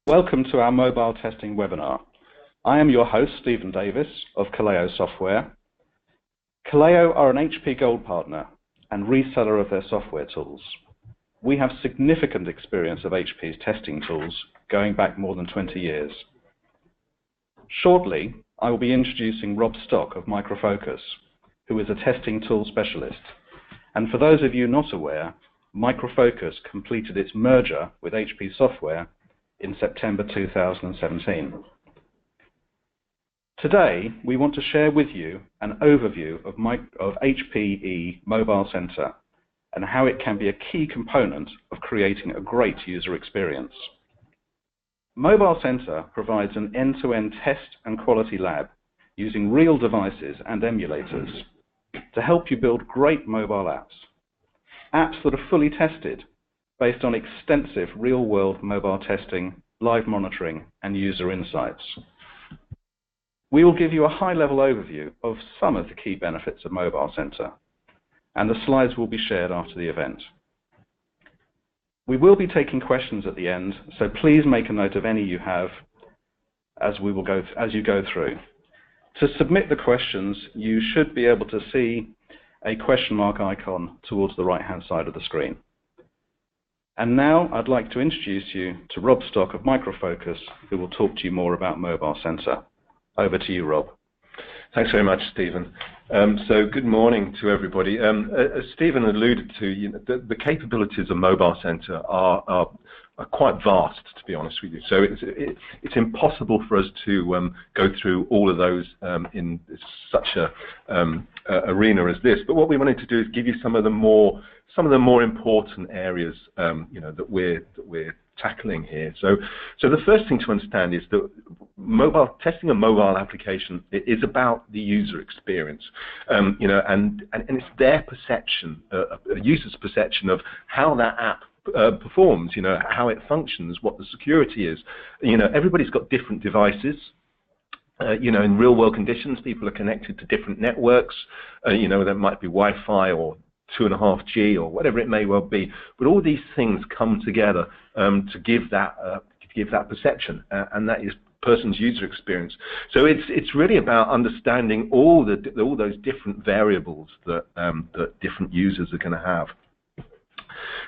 Welcome to our mobile testing webinar. I am your host, Stephen Davis of Calleo Software. Calleo are an HP Gold partner and reseller of their software tools. We have significant experience of HP's testing tools going back more than 20 years. Shortly, I will be introducing Rob Stock of Micro Focus, who is a testing tool specialist. And for those of you not aware, Micro Focus completed its merger with HP Software in September 2017. Today, we want to share with you an overview of HPE Mobile Centre and how it can be a key component of creating a great user experience. Mobile Centre provides an end-to-end test and quality lab using real devices and emulators to help you build great mobile apps that are fully tested based on extensive real-world mobile testing, live monitoring, and user insights. We will give you a high-level overview of some of the key benefits of Mobile Centre, and the slides will be shared after the event. We will be taking questions at the end, so please make a note of any you have as you go through. To submit the questions, you should be able to see a question mark icon towards the right-hand side of the screen. And now I'd like to introduce you to Rob Stock of Micro Focus, who will talk to you more about Mobile Centre. Over to you, Rob. Thanks very much, Stephen. So good morning to everybody. As Stephen alluded to, the capabilities of Mobile Centre are quite vast, to be honest with you. So it's impossible for us to go through all of those in such a arena as this. But what we wanted to do is give you some of the more important areas, that we're tackling here. So the first thing to understand is that testing a mobile application is about the user experience, and it's their perception, a user's perception of how that app performs, how it functions, what the security is. Everybody's got different devices. In real world conditions, people are connected to different networks. There might be Wi-Fi or 2.5G or whatever it may well be, but all these things come together to give that perception, and that is person's user experience. So it's really about understanding all those different variables that different users are going to have.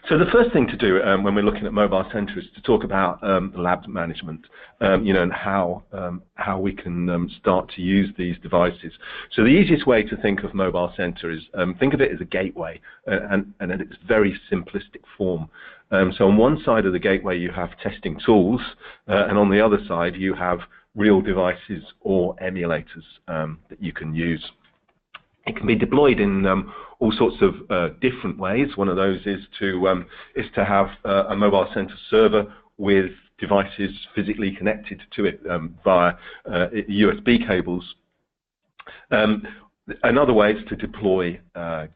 So the first thing to do when we're looking at Mobile Centre is to talk about lab management, and how we can start to use these devices. So the easiest way to think of Mobile Centre is think of it as a gateway, and in its very simplistic form. So on one side of the gateway you have testing tools, and on the other side you have real devices or emulators that you can use. It can be deployed in all sorts of different ways. One of those is to have a Mobile Centre server with devices physically connected to it via USB cables. Another way is to deploy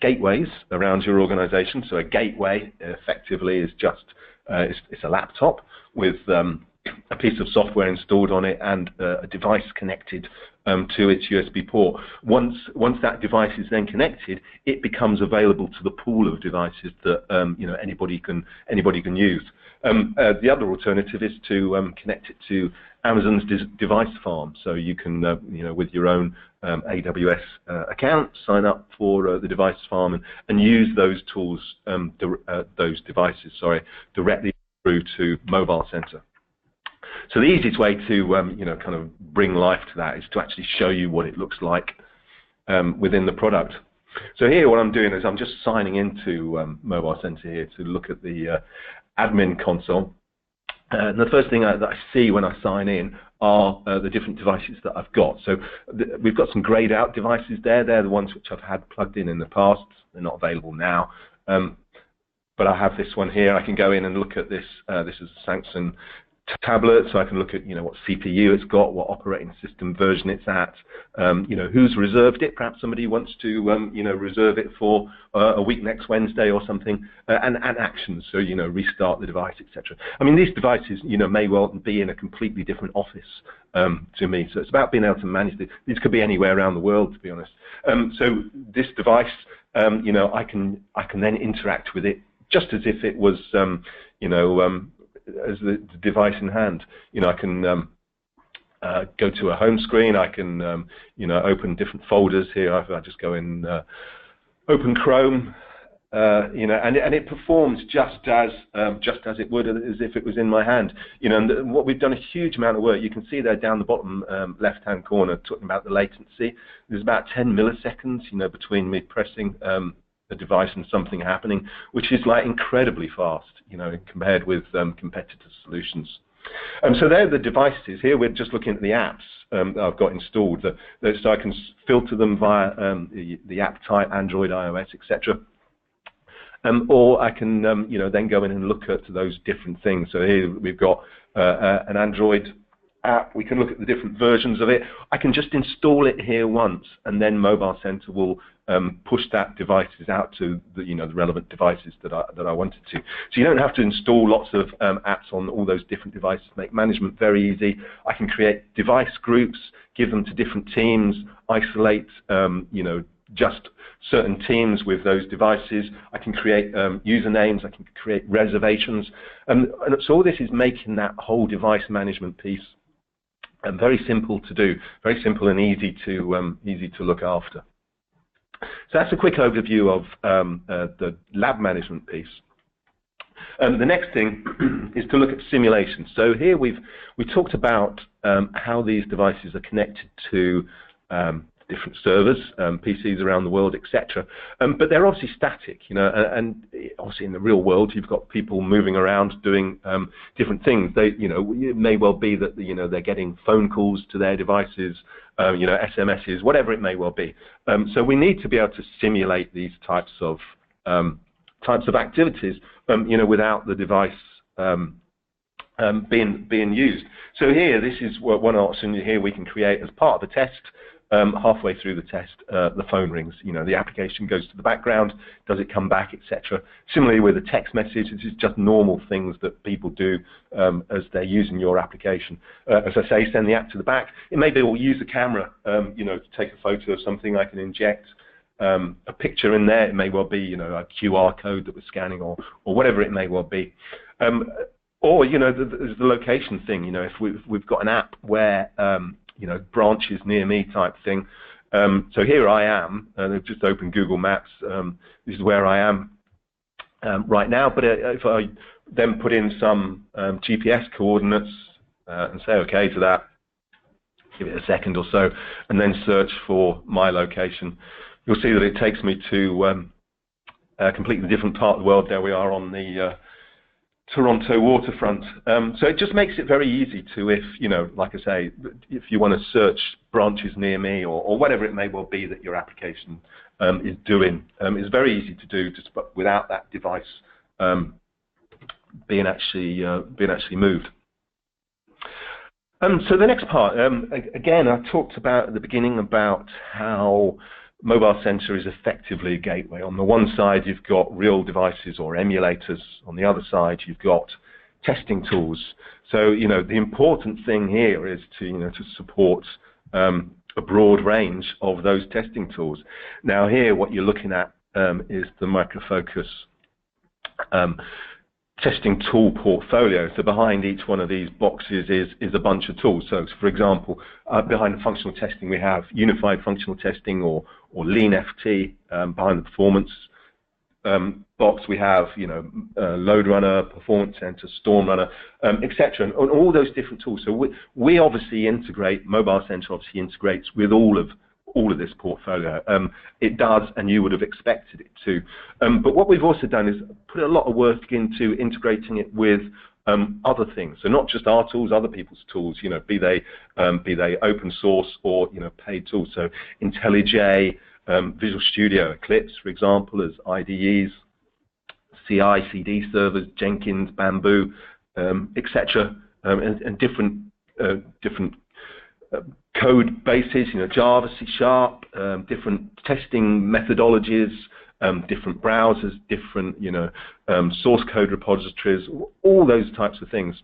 gateways around your organization. So a gateway effectively is just it's a laptop with a piece of software installed on it and a device connected to its USB port. Once that device is then connected, it becomes available to the pool of devices that anybody can use. The other alternative is to connect it to Amazon's device farm, so you can with your own AWS account sign up for the device farm and use those tools, those devices, directly through to Mobile Centre. So the easiest way to kind of bring life to that is to actually show you what it looks like within the product. So here what I'm doing is I'm just signing into Mobile Centre here to look at the admin console. And the first thing that I see when I sign in are the different devices that I've got. So we've got some grayed out devices there. They're the ones which I've had plugged in the past. They're not available now. But I have this one here. I can go in and look at this. This is a Samsung tablet, so I can look at what CPU it's got, what operating system version it's at, who's reserved it. Perhaps somebody wants to reserve it for a week next Wednesday or something, and actions, so restart the device, etc. I mean, these devices may well be in a completely different office to me, so it's about being able to manage this. These could be anywhere around the world, to be honest. So this device, I can then interact with it just as if it was the device in hand. I can go to a home screen. I can open different folders here. I just go in, open Chrome, and it performs just as it would as if it was in my hand. And what we've done a huge amount of work. You can see there down the bottom left-hand corner, talking about the latency. There's about 10 milliseconds, between me pressing the device and something happening, which is like incredibly fast, compared with competitor solutions. So they're the devices. Here we're just looking at the apps that I've got installed. So I can filter them via the app type, Android, iOS, etc. Or I can then go in and look at those different things. So here we've got an Android app. We can look at the different versions of it. I can just install it here once, and then Mobile Centre will push that devices out to the relevant devices that I wanted to. So you don't have to install lots of apps on all those different devices. Make management very easy. I can create device groups, give them to different teams, isolate just certain teams with those devices. I can create usernames. I can create reservations, and so all this is making that whole device management piece very simple to do, very simple and easy to look after. So that's a quick overview of the lab management piece. The next thing is to look at simulation. So here we talked about how these devices are connected to different servers, PCs around the world, etc. But they're obviously static, and obviously in the real world you've got people moving around doing different things. It may well be that they're getting phone calls to their devices, SMSs, whatever it may well be. So we need to be able to simulate these types of activities, without the device being used. So here, this is one option. Here we can create as part of the test. Halfway through the test, the phone rings. The application goes to the background. Does it come back, etc. Similarly with a text message, this is just normal things that people do as they're using your application. As I say, send the app to the back. It may be we'll use the camera, to take a photo of something. I can inject a picture in there. It may well be, a QR code that we're scanning, or whatever it may well be. Or there's the location thing. If we've got an app where branches near me type thing. So here I am, and I've just opened Google Maps. This is where I am right now. But if I then put in some GPS coordinates and say OK to that, give it a second or so, and then search for my location, you'll see that it takes me to a completely different part of the world. There we are on the Toronto waterfront. So it just makes it very easy to, if like I say, if you want to search branches near me or whatever it may well be that your application is doing, it's very easy to do just without that device being actually moved. So the next part, again, I talked about at the beginning about how Mobile Centre is effectively a gateway. On the one side, you've got real devices or emulators. On the other side, you've got testing tools. So, the important thing here is to support a broad range of those testing tools. Now, here, what you're looking at is the Micro Focus testing tool portfolio. So behind each one of these boxes is a bunch of tools. So for example, behind the functional testing we have unified functional testing or lean FT. Behind the performance box we have load runner, performance center, storm runner, etc. and all those different tools. So we obviously integrate, Mobile Centre obviously integrates with all of this portfolio. It does, and you would have expected it to. But what we've also done is put a lot of work into integrating it with other things. So not just our tools, other people's tools. Be they open source or paid tools. So IntelliJ, Visual Studio, Eclipse, for example, as IDEs, CI/CD servers, Jenkins, Bamboo, etc. And different code bases, Java, C#, different testing methodologies, different browsers, different, source code repositories, all those types of things.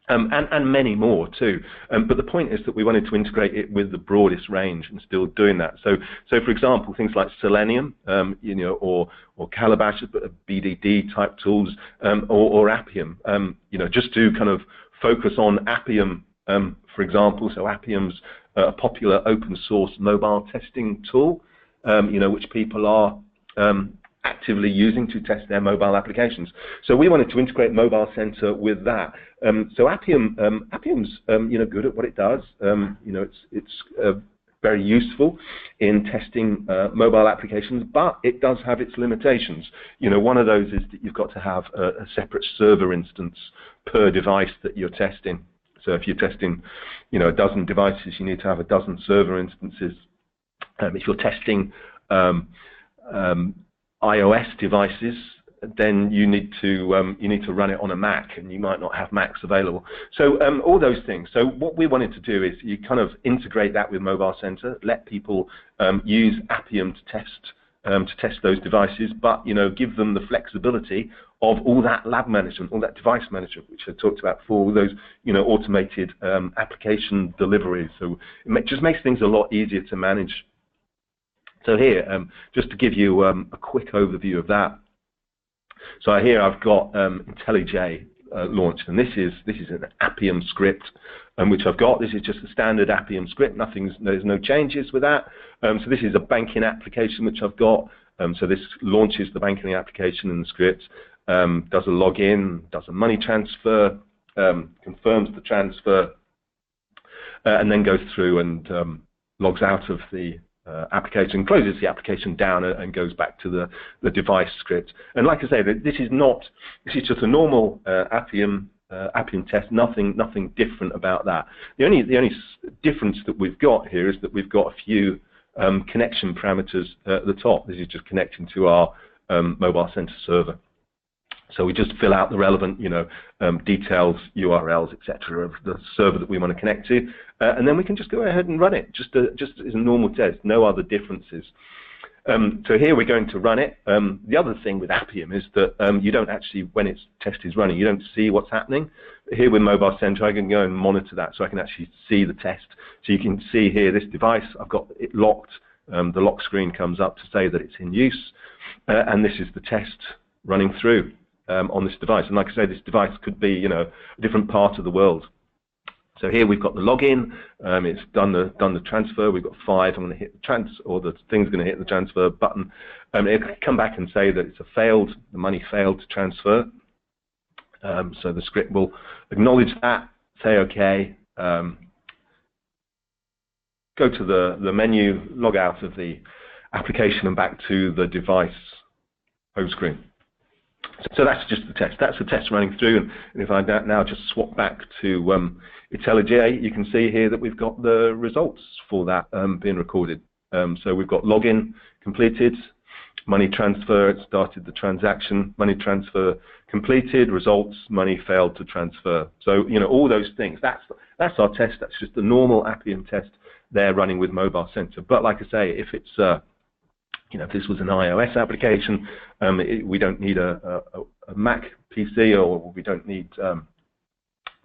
and many more too. But the point is that we wanted to integrate it with the broadest range and still doing that. So for example, things like Selenium, or Calabash, BDD type tools, or Appium, just to kind of focus on Appium, for example. So Appium's a popular open source mobile testing tool, which people are actively using to test their mobile applications. So we wanted to integrate Mobile Centre with that. So Appium's good at what it does. It's very useful in testing mobile applications, but it does have its limitations. One of those is that you've got to have a separate server instance per device that you're testing. So if you're testing, a dozen devices, you need to have a dozen server instances. If you're testing iOS devices, then you need to run it on a Mac, and you might not have Macs available. So all those things. So what we wanted to do is you kind of integrate that with Mobile Centre, let people use Appium to test those devices, but give them the flexibility of all that lab management, all that device management, which I talked about before, all those automated application deliveries. So it just makes things a lot easier to manage. So here, just to give you a quick overview of that. So here I've got IntelliJ launched, and this is an Appium script, which I've got. This is just a standard Appium script. There's no changes with that. So this is a banking application which I've got. So this launches the banking application in the script, does a login, does a money transfer, confirms the transfer, and then goes through and logs out of the application, closes the application down, and goes back to the device script. And like I say, this is just a normal Appium test. Nothing different about that. The only difference that we've got here is that we've got a few connection parameters at the top. This is just connecting to our Mobile Centre server. So we just fill out the relevant, details, URLs, etc., of the server that we want to connect to, and then we can just go ahead and run it, just as a normal test, no other differences. So here we're going to run it. The other thing with Appium is that you don't actually, when its test is running, you don't see what's happening. Here with Mobile Centre, I can go and monitor that, so I can actually see the test. So you can see here this device, I've got it locked. The lock screen comes up to say that it's in use, and this is the test running through on this device. And like I say, this device could be, a different part of the world. So here we've got the login. It's done the transfer. We've got 5. I'm going to hit the thing's going to hit the transfer button. It'll come back and say that it's the money failed to transfer. So the script will acknowledge that, say OK, go to the menu, log out of the application and back to the device home screen. So that's just the test. That's the test running through. And if I now just swap back to IntelliJ, you can see here that we've got the results for that being recorded. So we've got login completed, money transfer, it started the transaction, money transfer completed, results, money failed to transfer. So all those things. That's our test. That's just the normal Appium test there running with Mobile Centre. But like I say, if it's if this was an iOS application, we don't need a Mac PC, or we don't need,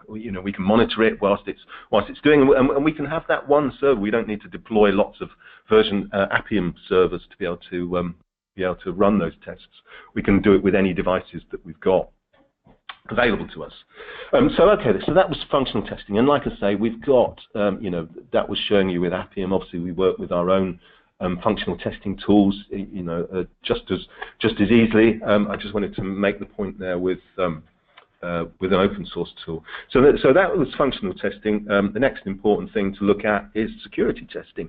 we can monitor it whilst it's doing, and we can have that one server. We don't need to deploy lots of version Appium servers to be able to run those tests. We can do it with any devices that we've got available to us. So that was functional testing, and like I say, we've got, that was showing you with Appium. Obviously, we work with our own functional testing tools, just as easily. I just wanted to make the point there with an open source tool. So that was functional testing. The next important thing to look at is security testing.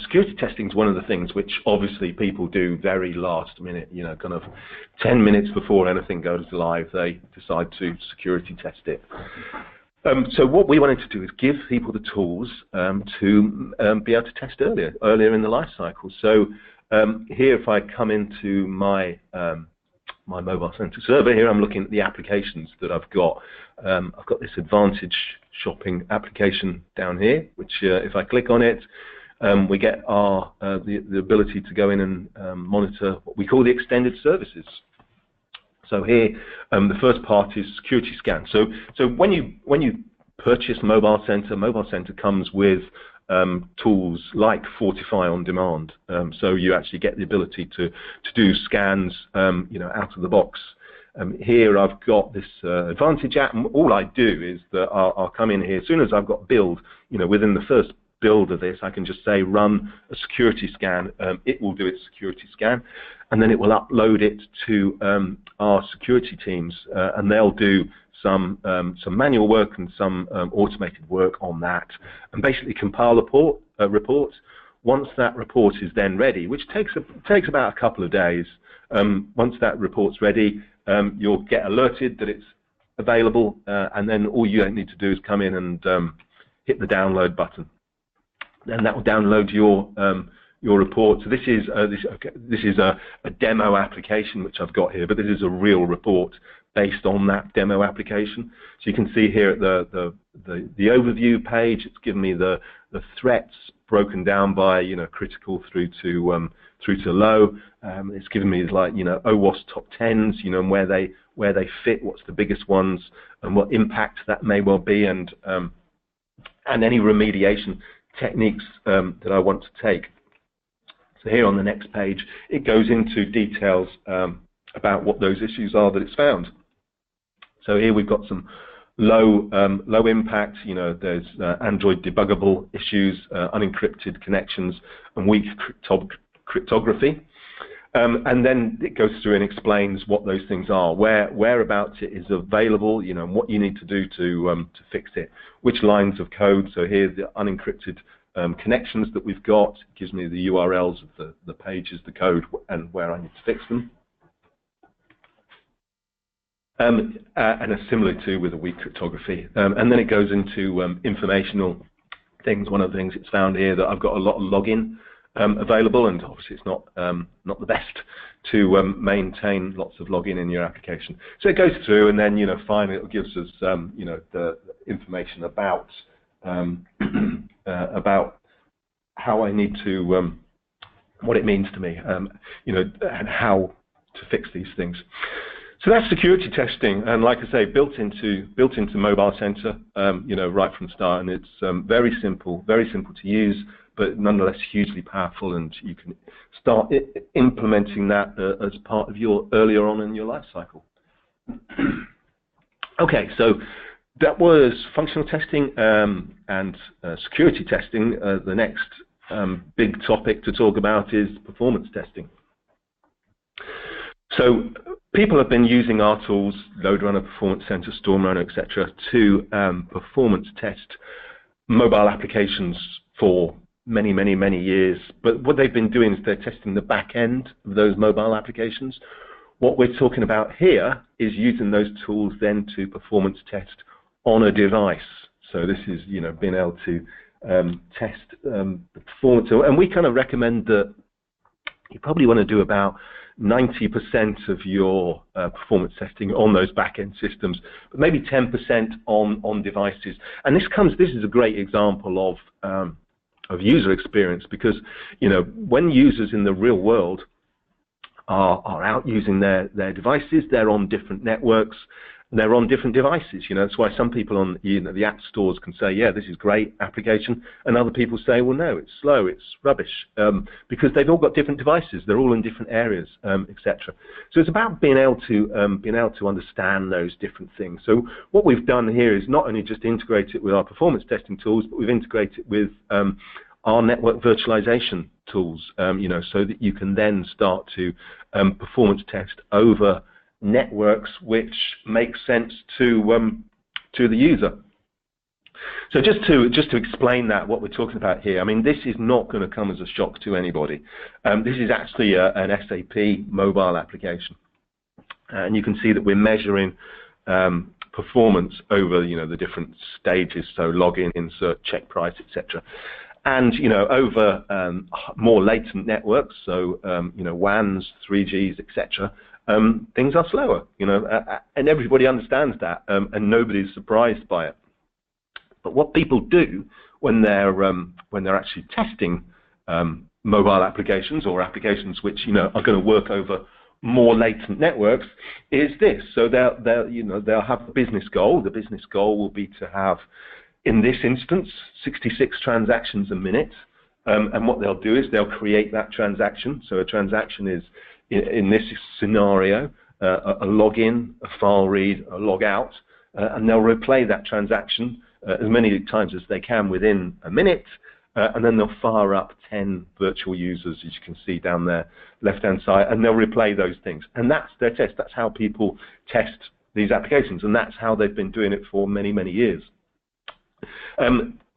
Security testing is one of the things which obviously people do very last minute. Kind of 10 minutes before anything goes live, they decide to security test it. So what we wanted to do is give people the tools to be able to test earlier in the life cycle. So here, if I come into my my Mobile Centre server, here I'm looking at the applications that I've got. I've got this Advantage shopping application down here, which if I click on it, we get the ability to go in and monitor what we call the extended services. So here, the first part is security scan. So when you purchase Mobile Centre comes with tools like Fortify on demand. So you actually get the ability to do scans, out of the box. Here I've got this Advantage app, and all I do is that I'll come in here as soon as I've got build. Within the first build of this, I can just say run a security scan. It will do its security scan, and then it will upload it to our security teams, and they'll do some manual work and some automated work on that, and basically compile a report. Once that report is then ready, which takes about a couple of days, once that report's ready, you'll get alerted that it's available, and then all you need to do is come in and hit the download button. Then that will download your report. So this is a demo application which I've got here, but this is a real report based on that demo application. So you can see here at the overview page, it's given me the threats broken down by critical through to low. It's given me like OWASP top 10s, and where they fit, what's the biggest ones, and what impact that may well be, and any remediation techniques that I want to take. So here on the next page, it goes into details about what those issues are that it's found. So here we've got some low impact. There's Android debuggable issues, unencrypted connections, and weak cryptography. And then it goes through and explains what those things are, whereabouts it is available, and what you need to do to fix it, which lines of code. So here the unencrypted connections that we've got. It gives me the URLs of the pages, the code, and where I need to fix them. And it's similar to with a weak cryptography. And then it goes into informational things. One of the things it's found here that I've got a lot of login available, and obviously it's not the best to maintain lots of login in your application. So it goes through, and then finally it gives us the information about about how I need to what it means to me, and how to fix these things. So that's security testing, and like I say, built into Mobile Centre, right from the start, and it's very simple to use, but nonetheless hugely powerful, and you can start implementing that as part of your earlier on in your life cycle. Okay, so that was functional testing and security testing. The next big topic to talk about is performance testing. So people have been using our tools, Load Runner, Performance Center, Storm Runner, etc., to performance test mobile applications for many years. But what they've been doing is they're testing the back end of those mobile applications. What we're talking about here is using those tools then to performance test on a device. So this is, being able to test the performance. And we kind of recommend that you probably want to do about 90% of your performance testing on those back-end systems, but maybe 10% on devices. And this is a great example of user experience, because when users in the real world are out using their devices, they're on different networks, they're on different devices. That's why some people on the app stores can say, yeah, this is great application, and other people say, well, no, it's slow, it's rubbish, because they've all got different devices, they're all in different areas, etc. So it's about being able to understand those different things. So what we've done here is not only just integrate it with our performance testing tools, but we've integrated it with our network virtualization tools, so that you can then start to performance test over networks which make sense to the user. So just to explain that, what we're talking about here, I mean, this is not going to come as a shock to anybody. This is actually an SAP mobile application, and you can see that we're measuring performance over the different stages, so login, insert, check price, etc. And over more latent networks, so WANs, 3Gs, etc. Things are slower, and everybody understands that, and nobody's surprised by it. But what people do when they're actually testing mobile applications, or applications which are going to work over more latent networks is this. So they'll have a business goal. The business goal will be to have, in this instance, 66 transactions a minute. And what they'll do is they'll create that transaction. So a transaction is, in this scenario, a login, a file read, a log out, and they'll replay that transaction as many times as they can within a minute, and then they'll fire up 10 virtual users, as you can see down there, left-hand side, and they'll replay those things. And that's their test. That's how people test these applications, and that's how they've been doing it for many, many years.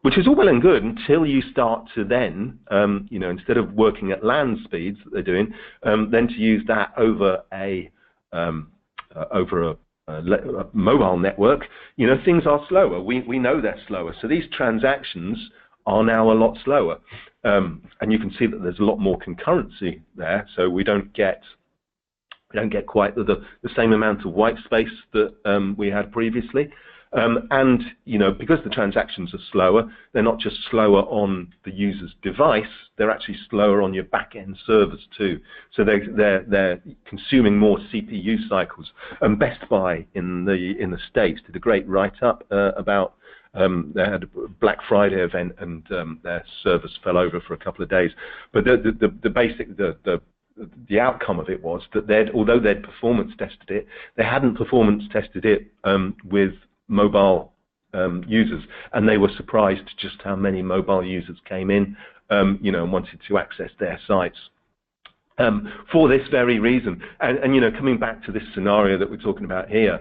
Which is all well and good until you start to then, instead of working at LAN speeds that they're doing, then to use that over a mobile network, things are slower. We know they're slower. So these transactions are now a lot slower. And you can see that there's a lot more concurrency there. So we don't get quite the same amount of white space that we had previously. And because the transactions are slower, they're not just slower on the user's device, they're actually slower on your back-end servers too. So they're consuming more CPU cycles. And Best Buy in the States did a great write-up about they had a Black Friday event, and their servers fell over for a couple of days. But the outcome of it was that although they'd performance tested it, they hadn't performance tested it with mobile users, and they were surprised just how many mobile users came in, and wanted to access their sites for this very reason. And coming back to this scenario that we're talking about here,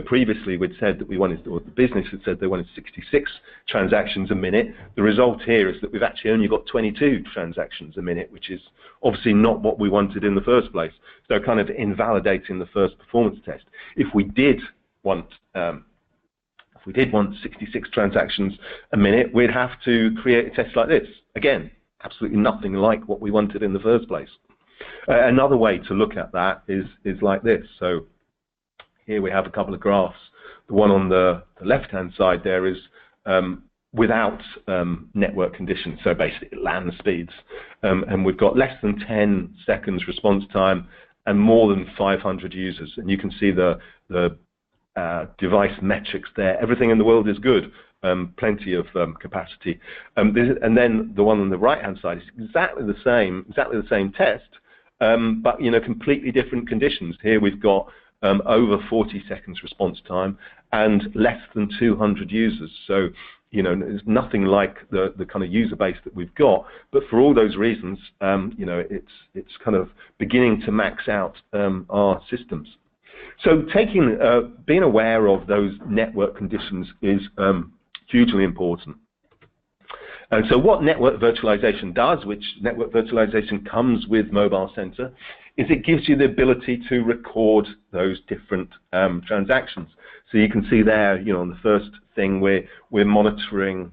previously we'd said that we wanted, or the business had said they wanted 66 transactions a minute. The result here is that we've actually only got 22 transactions a minute, which is obviously not what we wanted in the first place. So kind of invalidating the first performance test. If we did want 66 transactions a minute, we'd have to create a test like this. Again, absolutely nothing like what we wanted in the first place. Another way to look at that is like this. So here we have a couple of graphs. The one on the left-hand side there is without network conditions, so basically LAN speeds. And we've got less than 10 seconds response time and more than 500 users. And you can see the device metrics there. Everything in the world is good. Plenty of capacity. And then the one on the right-hand side is exactly the same test, but completely different conditions. Here we've got over 40 seconds response time and less than 200 users. So there's nothing like the kind of user base that we've got. But for all those reasons, it's kind of beginning to max out our systems. So being aware of those network conditions is hugely important. And so what network virtualization does, which network virtualization comes with Mobile Centre, is it gives you the ability to record those different transactions. So you can see there, on the first thing, we're monitoring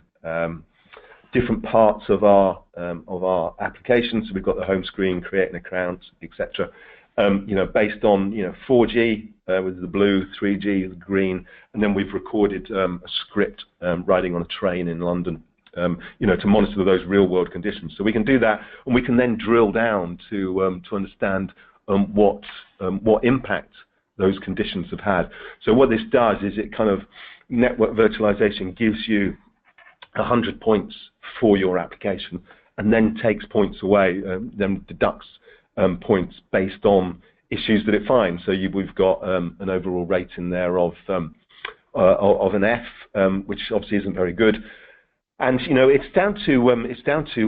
different parts of our application. So we've got the home screen, create an account, etc. Based on 4G with the blue, 3G with the green, and then we've recorded a script riding on a train in London, to monitor those real-world conditions. So we can do that, and we can then drill down to understand what impact those conditions have had. So what this does is it kind of network virtualization gives you 100 points for your application, and then takes points away, then deducts points based on issues that it finds. So we've got an overall rating there of an F, which obviously isn't very good. And it's down to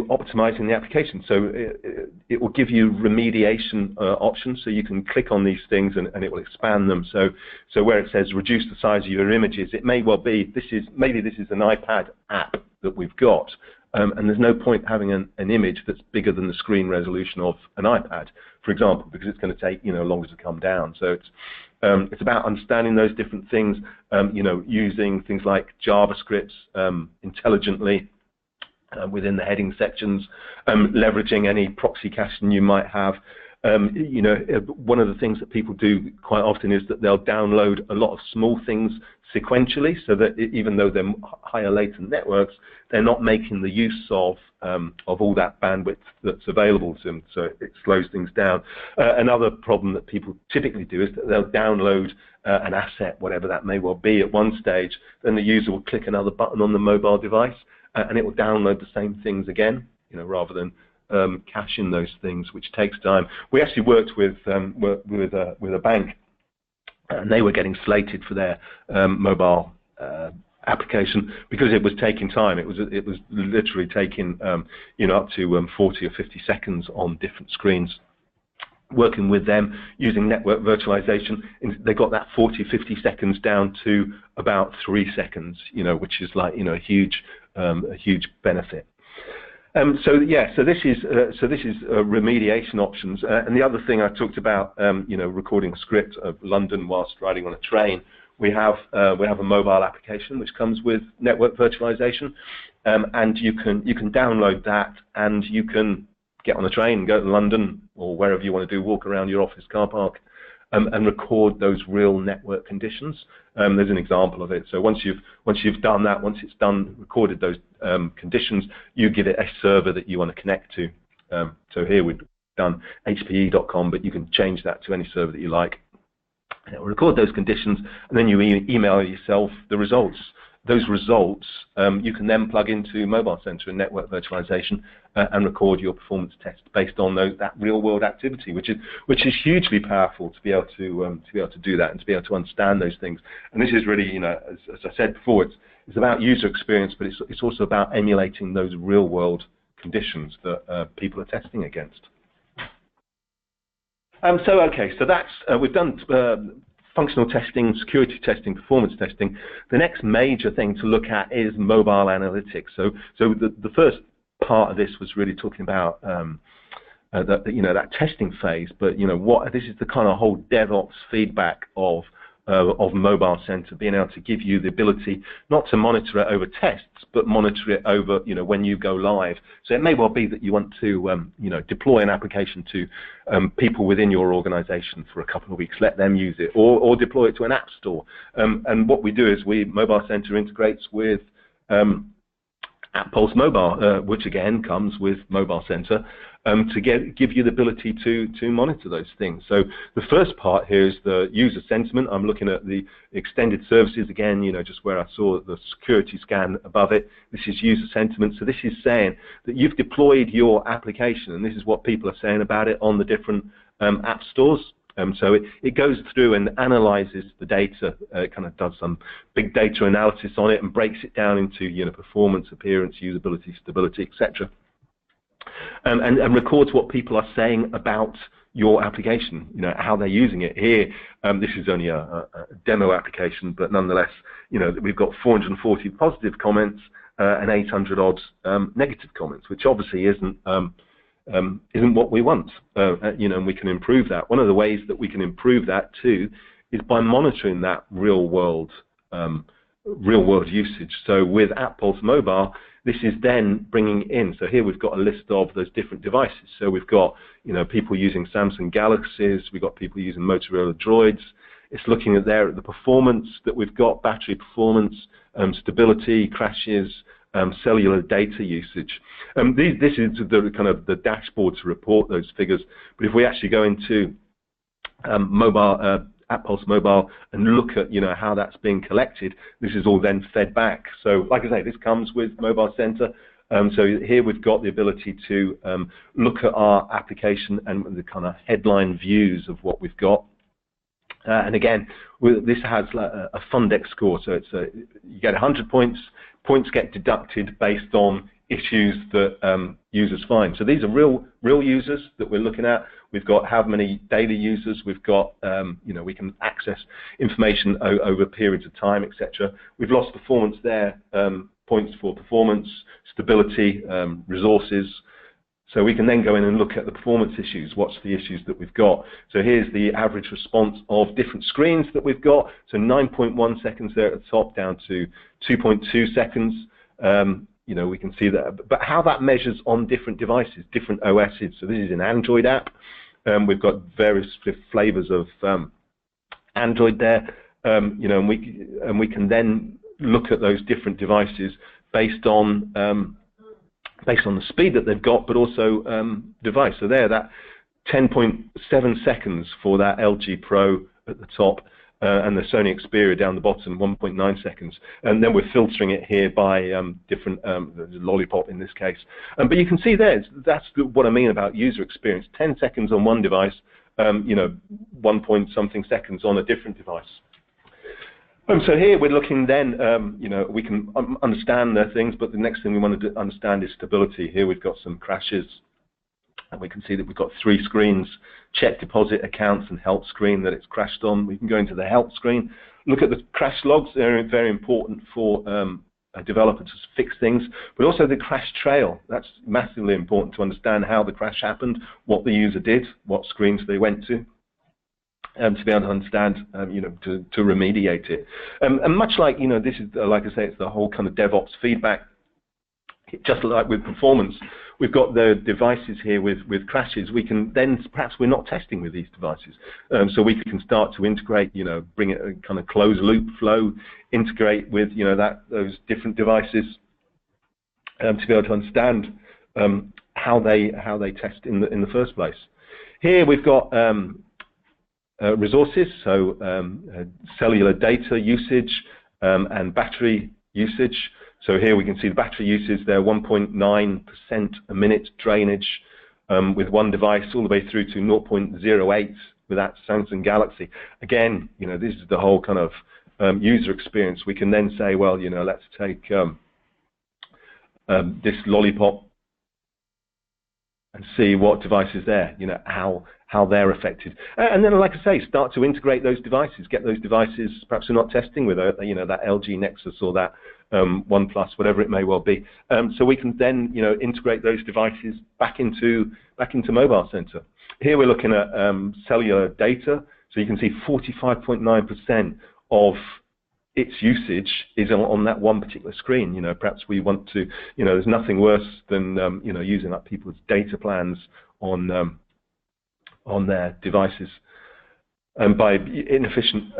optimizing the application. So it will give you remediation options. So you can click on these things and it will expand them. So where it says reduce the size of your images, it may well be maybe this is an iPad app that we've got. And there's no point having an image that's bigger than the screen resolution of an iPad, for example, because it's going to take longer to come down. So it's about understanding those different things, using things like JavaScript intelligently within the heading sections, leveraging any proxy caching you might have, One of the things that people do quite often is that they'll download a lot of small things sequentially, so that even though they're higher latent networks, they're not making the use of all that bandwidth that's available to them, so it slows things down. Another problem that people typically do is that they'll download an asset, whatever that may well be, at one stage, then the user will click another button on the mobile device, and it will download the same things again, rather than caching those things, which takes time. We actually worked with a bank, and they were getting slated for their mobile application because it was taking time. It was literally taking up to 40 or 50 seconds on different screens. Working with them using network virtualization, they got that 40, 50 seconds down to about 3 seconds, which is like a huge benefit. So this is remediation options. And the other thing I talked about, recording a script of London whilst riding on a train. We have a mobile application which comes with network virtualization, and you can download that, and you can get on a train, go to London or wherever you want to do, walk around your office car park, and record those real network conditions. There's an example of it. So once you've done that, once it's done, recorded those conditions, you give it a server that you want to connect to. So here we've done hpe.com, but you can change that to any server that you like. And it will record those conditions, and then you email yourself the results. Those results you can then plug into Mobile Centre and network virtualization and record your performance test based on that real-world activity, which is hugely powerful to be able to do that and to be able to understand those things. And this is really, as I said before, it's about user experience, but it's also about emulating those real-world conditions that people are testing against. So that's we've done functional testing, security testing, performance testing. The next major thing to look at is mobile analytics. So the first part of this was really talking about that testing phase. But this is the kind of whole DevOps feedback of Mobile Centre, being able to give you the ability not to monitor it over tests, but monitor it over when you go live. So it may well be that you want to deploy an application to people within your organization for a couple of weeks, let them use it, or deploy it to an app store. And what we do is Mobile Centre integrates with AppPulse Mobile, which again comes with Mobile Centre, to give you the ability to monitor those things. So the first part here is the user sentiment. I'm looking at the extended services again, just where I saw the security scan above it. This is user sentiment. So this is saying that you've deployed your application, and this is what people are saying about it on the different app stores. So it goes through and analyzes the data, kind of does some big data analysis on it and breaks it down into performance, appearance, usability, stability, etc. And records what people are saying about your application, how they're using it. Here, this is only a demo application, but nonetheless, we've got 440 positive comments and 800 odd negative comments, which obviously isn't what we want, and we can improve that. One of the ways that we can improve that too is by monitoring that real world usage. So with AppPulse Mobile, this is then bringing in. So here we've got a list of those different devices. So we've got people using Samsung Galaxies, we've got people using Motorola Droids. It's looking at the performance that we've got, battery performance, stability, crashes, cellular data usage. This is the kind of the dashboard to report those figures. But if we actually go into AppPulse Mobile and look at how that's being collected, this is all then fed back. So like I say, this comes with Mobile Centre. So here we've got the ability to look at our application and the kind of headline views of what we've got. And again, this has a Fundex score, so you get 100 points. Points get deducted based on issues that users find. So these are real users that we're looking at. We've got how many daily users. We've got we can access information over periods of time, etc. We've lost performance there, points for performance, stability, resources. So we can then go in and look at the performance issues. What's the issues that we've got? So here's the average response of different screens that we've got. So 9.1 seconds there at the top, down to 2.2 seconds. We can see that. But how that measures on different devices, different OSs. So this is an Android app. We've got various flavors of Android there, you know, and we can then look at those different devices based on the speed that they've got, but also device. So there, that 10.7 seconds for that LG Pro at the top, and the Sony Xperia down the bottom, 1.9 seconds. And then we're filtering it here by different Lollipop in this case. But you can see there, that's what I mean about user experience. 10 seconds on one device, you know, 1 point something seconds on a different device. So here we're looking then, you know, we can understand the things, but the next thing we want to understand is stability. Here we've got some crashes, and we can see that we've got 3 screens: check deposit accounts and help screen that it's crashed on. We can go into the help screen, look at the crash logs. They're very important for a developer to fix things, but also the crash trail. That's massively important to understand how the crash happened, what the user did, what screens they went to be able to understand, you know, to remediate it. And much like, you know, this is, like I say, it's the whole kind of DevOps feedback. Just like with performance, we've got the devices here with crashes. We can then, perhaps we're not testing with these devices, so we can start to integrate, you know, bring it a kind of closed loop flow, integrate with, you know, those different devices to be able to understand how they test in the first place. Here we've got resources, so cellular data usage and battery usage. So here we can see the battery usage there, 1.9% a minute drainage with one device, all the way through to 0.08 with that Samsung Galaxy. Again, you know, this is the whole kind of user experience. We can then say, well, you know, let's take this Lollipop and see what device is there, you know, how they're affected. And then, like I say, start to integrate those devices, get those devices, perhaps we're not testing with, you know, that LG Nexus or that OnePlus, whatever it may well be. So we can then, you know, integrate those devices back into Mobile Centre. Here we're looking at cellular data. So you can see 45.9% of its usage is on that one particular screen. You know, perhaps we want to, you know, there's nothing worse than, you know, using up people's data plans on their devices by inefficient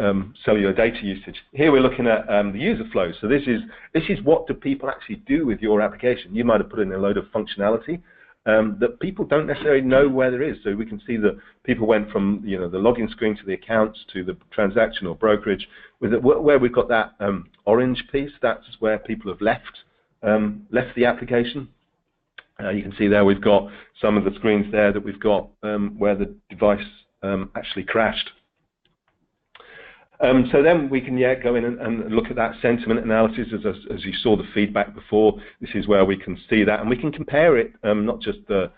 cellular data usage. Here we're looking at the user flow. So this is what do people actually do with your application. You might have put in a load of functionality that people don't necessarily know where there is. So we can see that people went from, you know, the login screen to the accounts to the transaction or brokerage. Where we've got that orange piece, that's where people have left the application. You can see there we've got some of the screens there that we've got where the device actually crashed. So then we can go in and look at that sentiment analysis as you saw the feedback before. This is where we can see that, and we can compare it, not just the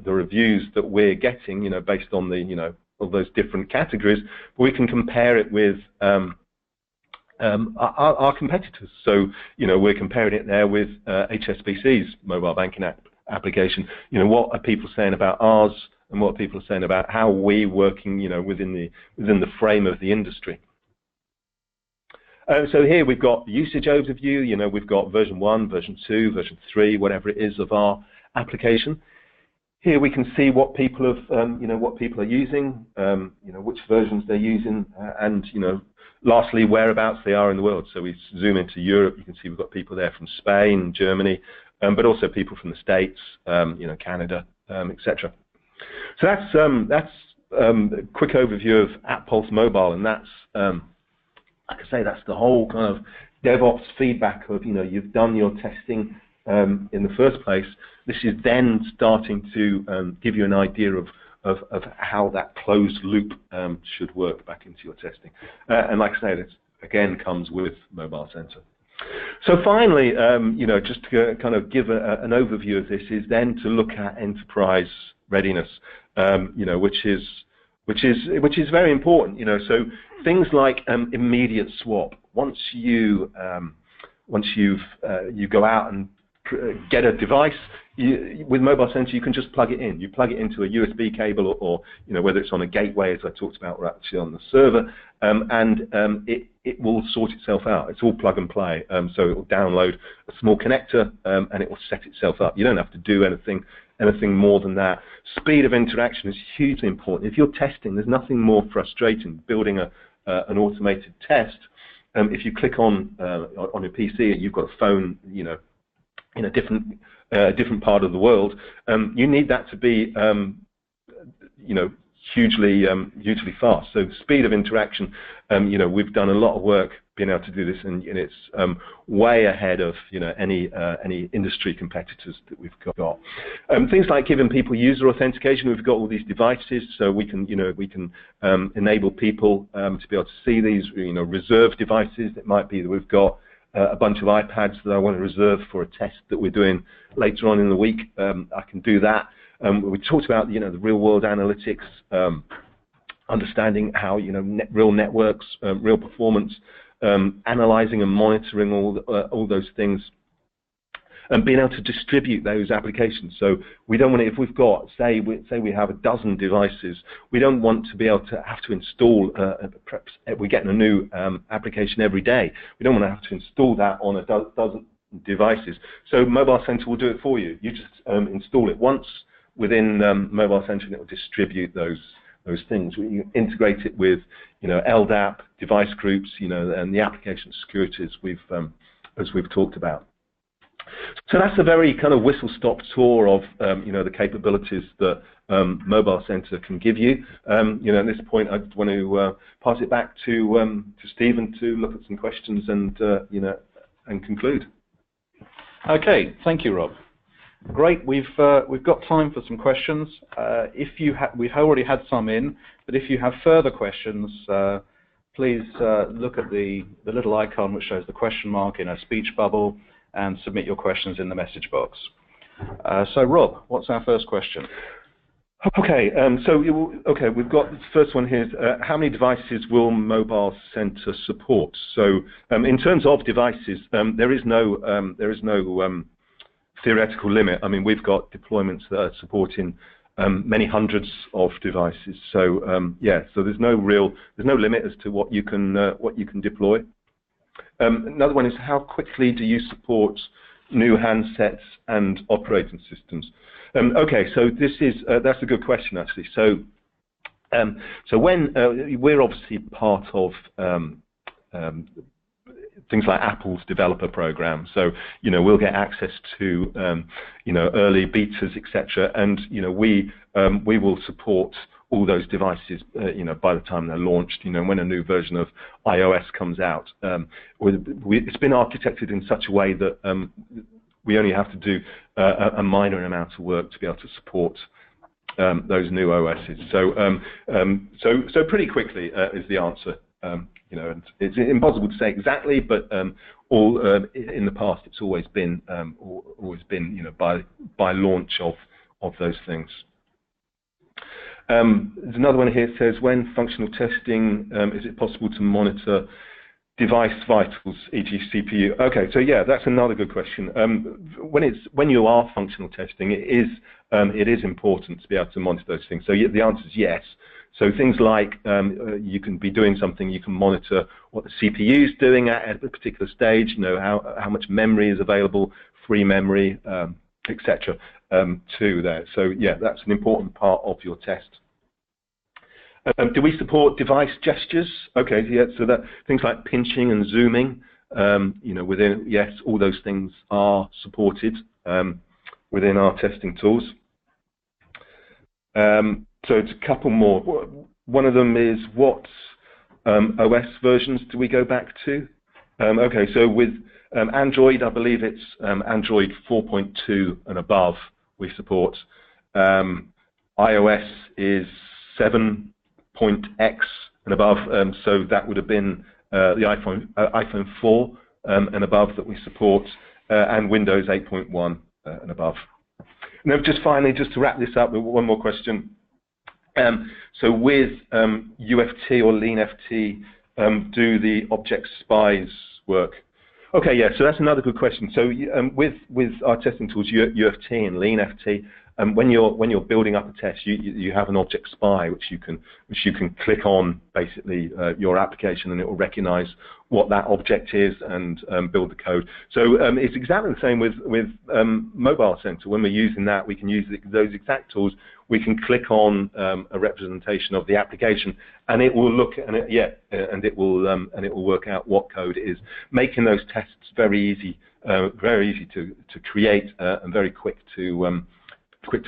reviews that we're getting, you know, based on the, you know, all those different categories, but we can compare it with our competitors. So, you know, we're comparing it there with HSBC's mobile banking application. You know, what are people saying about ours, and what people are saying about how we're working, you know, within the frame of the industry. So here we've got the usage overview. You know, we've got version 1, version 2, version 3, whatever it is of our application. Here we can see what people have, you know, what people are using, you know, which versions they're using, and, you know, lastly, whereabouts they are in the world. So we zoom into Europe. You can see we've got people there from Spain, Germany, but also people from the States, you know, Canada, etc. So that's a quick overview of AppPulse Mobile, and that's, like I say, that's the whole kind of DevOps feedback of, you know, you've done your testing in the first place. This is then starting to give you an idea of how that closed loop should work back into your testing. And like I say, this again comes with Mobile Centre. So finally, you know, just to kind of give an overview of this is then to look at enterprise readiness, you know, which is very important. You know, so things like immediate swap. Once you go out and get a device, with Mobile Centre you can just plug it in. You plug it into a USB cable, or you know, whether it's on a gateway, as I talked about, or actually on the server, and it will sort itself out. It's all plug and play. So it will download a small connector and it will set itself up. You don't have to do anything anything more than that. Speed of interaction is hugely important. If you're testing, there's nothing more frustrating building an automated test. If you click on your PC and you've got a phone, you know, in a different part of the world, you need that to be, you know, hugely fast. So speed of interaction, you know, we've done a lot of work being able to do this, and it's way ahead of, you know, any industry competitors that we've got. Things like giving people user authentication. We've got all these devices, so we can, you know, enable people to be able to see these, you know, reserved devices. It might be that we've got a bunch of iPads that I want to reserve for a test that we're doing later on in the week. I can do that. We talked about, you know, the real-world analytics, understanding how, you know, real networks, real performance, analyzing and monitoring all those things, and being able to distribute those applications. So we don't want to, if we've got, say we have a dozen devices, we don't want to be able to have to install, perhaps we're getting a new application every day. We don't want to have to install that on a dozen devices. So Mobile Centre will do it for you. You just install it once within Mobile Centre, and it will distribute those things. You integrate it with, you know, LDAP, device groups, you know, and the application security as we've talked about. So that's a very kind of whistle-stop tour of, you know, the capabilities that Mobile Centre can give you. You know, at this point, I want to pass it back to Stephen to look at some questions and, you know, and conclude. Okay, thank you, Rob. Great. We've got time for some questions. We've already had some in, but if you have further questions, please look at the little icon which shows the question mark in a speech bubble and submit your questions in the message box. So, Rob, what's our first question? Okay. Okay, we've got the first one here. How many devices will Mobile Centre support? So, in terms of devices, there is no theoretical limit. I mean, we've got deployments that are supporting many hundreds of devices. So yeah, so there's no limit as to what you can deploy. Another one is, how quickly do you support new handsets and operating systems? Okay, so that's a good question actually. So when we're obviously part of things like Apple's developer program, so you know we'll get access to you know early betas, etc., and you know we will support all those devices you know by the time they're launched. You know, when a new version of iOS comes out, it's been architected in such a way that we only have to do a minor amount of work to be able to support those new OSs. So pretty quickly is the answer. You know, and it's impossible to say exactly, but all in the past, it's always been you know by launch of those things. There's another one here that says, when functional testing, is it possible to monitor device vitals, e.g. CPU? Okay, so yeah, that's another good question. When you are functional testing, it is important to be able to monitor those things. So the answer is yes. So things like you can be doing something, you can monitor what the CPU is doing at a particular stage, you know, how much memory is available, free memory, etc. To there. So yeah, that's an important part of your test. Do we support device gestures? Okay, yeah, so that things like pinching and zooming, you know, within, yes, all those things are supported within our testing tools. So it's a couple more. One of them is, what OS versions do we go back to? Okay, so with Android, I believe it's Android 4.2 and above we support. iOS is 7.x and above, so that would have been the iPhone 4 and above that we support, and Windows 8.1 and above. Now, just finally, just to wrap this up with one more question. So with UFT or LeanFT, do the object spies work? Okay, yeah, so that's another good question. So with our testing tools, UFT and LeanFT, when you're building up a test, you have an object spy which you can click on basically your application, and it will recognise what that object is and build the code. So it's exactly the same with Mobile Centre. When we're using that, we can use those exact tools. We can click on a representation of the application, and it will look and it will work out what code it is, making those tests very easy to create and very quick to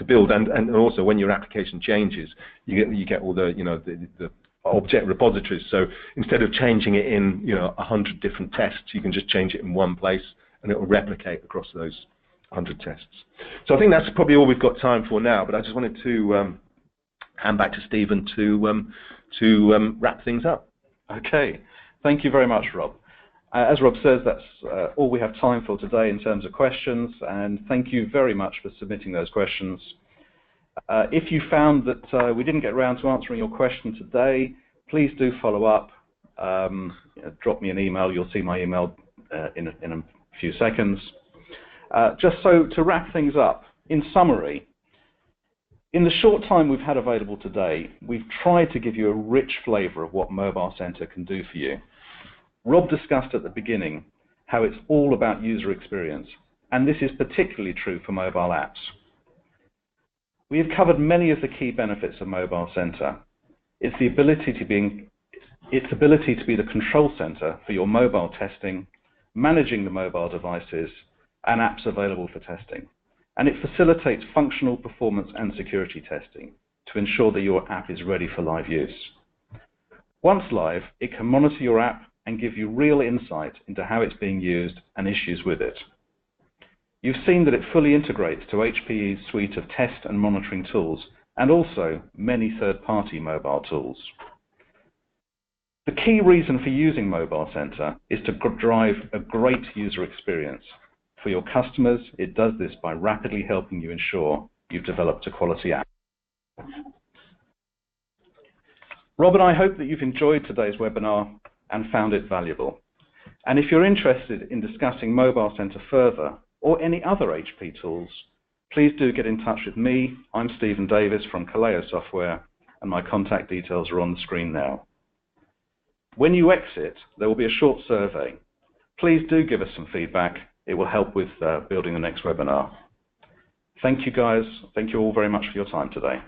build. And also when your application changes, you get all the the object repositories. So instead of changing it in 100 different tests, you can just change it in one place, and it will replicate across those 100 tests. So I think that's probably all we've got time for now. But I just wanted to hand back to Stephen to wrap things up. Okay, thank you very much, Rob. As Rob says, that's all we have time for today in terms of questions, and thank you very much for submitting those questions. If you found that we didn't get around to answering your question today, please do follow up. Drop me an email. You'll see my email in a few seconds. Just so to wrap things up, in summary, in the short time we've had available today, we've tried to give you a rich flavour of what Mobile Centre can do for you. Rob discussed at the beginning how it's all about user experience, and this is particularly true for mobile apps. We have covered many of the key benefits of Mobile Centre. It's the ability to be the control centre for your mobile testing, managing the mobile devices and apps available for testing. And it facilitates functional performance and security testing to ensure that your app is ready for live use. Once live, it can monitor your app and give you real insight into how it's being used and issues with it. You've seen that it fully integrates to HPE's suite of test and monitoring tools, and also many third-party mobile tools. The key reason for using Mobile Centre is to drive a great user experience. For your customers, it does this by rapidly helping you ensure you've developed a quality app. Rob and I hope that you've enjoyed today's webinar and found it valuable. And if you're interested in discussing Mobile Centre further, or any other HP tools, please do get in touch with me. I'm Stephen Davis from Calleo Software, and my contact details are on the screen now. When you exit, there will be a short survey. Please do give us some feedback. It will help with building the next webinar. Thank you guys. Thank you all very much for your time today.